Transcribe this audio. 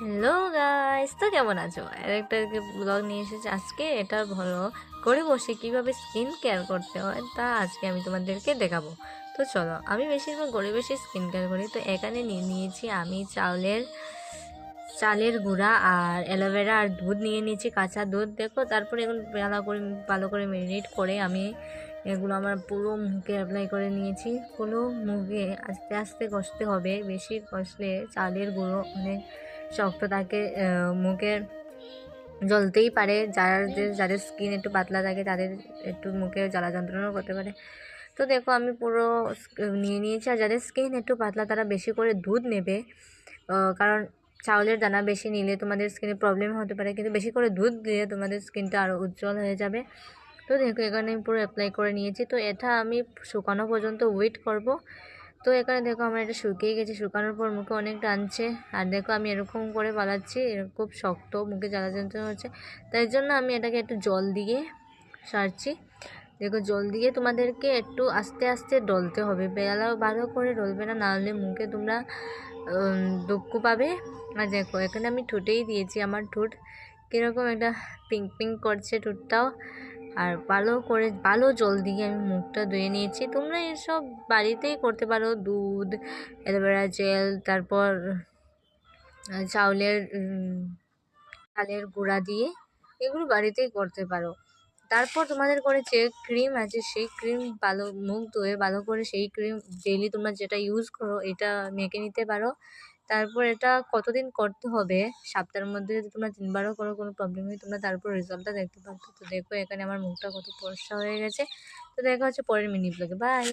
Hello guys, তো কেমন আছো? আর একটা ব্লগ নিয়ে এসেছি আজকে। এটা ভালো করে বসে কিভাবে স্কিন কেয়ার করতে হয় তা আজকে আমি তোমাদেরকে দেখাবো। তো চলো, আমি বেশিরভাগ ঘরে বসে স্কিন কেয়ার করি। তো এখানে নিয়ে নিয়েছি আমি চালের গুঁড়া আর অ্যালোভেরা আর দুধ নিয়ে নিয়েছি, কাঁচা দুধ। দেখো, তারপরে এগুলো ভালো করে ম্যারিনেট করে আমি এগুলো আমার পুরো মুখে অ্যাপ্লাই করে নিয়েছি। পুরো মুখে আস্তে আস্তে ঘষতে হবে, বেশি ঘষলে চালের গুঁড়ো অনেক শক্ত থাকে, মুখে জ্বলতেই পারে। যাদের স্কিন একটু পাতলা থাকে তাদের একটু মুখে জ্বালা যন্ত্রণাও করতে পারে। তো দেখো, আমি পুরো নিয়ে নিয়েছি। আর যাদের স্কিন একটু পাতলা তারা বেশি করে দুধ নেবে, কারণ চাউলের দানা বেশি নিলে তোমাদের স্কিনে প্রবলেম হতে পারে, কিন্তু বেশি করে দুধ দিয়ে তোমাদের স্কিনটা আরও উজ্জ্বল হয়ে যাবে। তো দেখো, এখানে আমি পুরো অ্যাপ্লাই করে নিয়েছি। তো এটা আমি শুকানো পর্যন্ত ওয়েট করব। তো এখানে দেখো আমার এটা শুকিয়ে গেছে, শুকানোর পর মুখে অনেক টানছে। আর দেখো আমি এরকম করে পালাচ্ছি, খুব শক্ত, মুখে জ্বালা যন্ত্রণা হচ্ছে। তাই জন্য আমি এটাকে একটু জল দিয়ে সারছি। দেখো, জল দিয়ে তোমাদেরকে একটু আস্তে আস্তে ডলতে হবে, ভালো করে ডলবে না, নাহলে মুখে তোমরা দুঃখ পাবে। আর দেখো, এখানে আমি ঠোঁটেই দিয়েছি, আমার ঠোঁট কীরকম একটা পিঙ্ক পিঙ্ক করছে ঠোঁটটাও। আর ভালো জল দিয়ে আমি মুখটা ধুয়ে নিয়েছি। তোমরা এসব বাড়িতেই করতে পারো, দুধ, অ্যালোভেরা জেল, তারপর চাউলের চালের গুঁড়া দিয়ে এগুলো বাড়িতেই করতে পারো। তারপর তোমাদের করে যে ক্রিম আছে সেই ক্রিম ভালো মুখ ধুয়ে ভালো করে সেই ক্রিম ডেইলি তোমরা যেটা ইউজ করো এটা মেখে নিতে পারো। তারপর এটা কতদিন করতে হবে, সপ্তাহের মধ্যে যদি তোমরা 3বারও করো কোনো প্রবলেম নেই, তোমরা তারপর রেজাল্টটা দেখতে পারবে। তো দেখো, এখানে আমার মুখটা কত ফর্সা হয়ে গেছে। তো দেখা হচ্ছে পরের মিনি ব্লগে। বাই।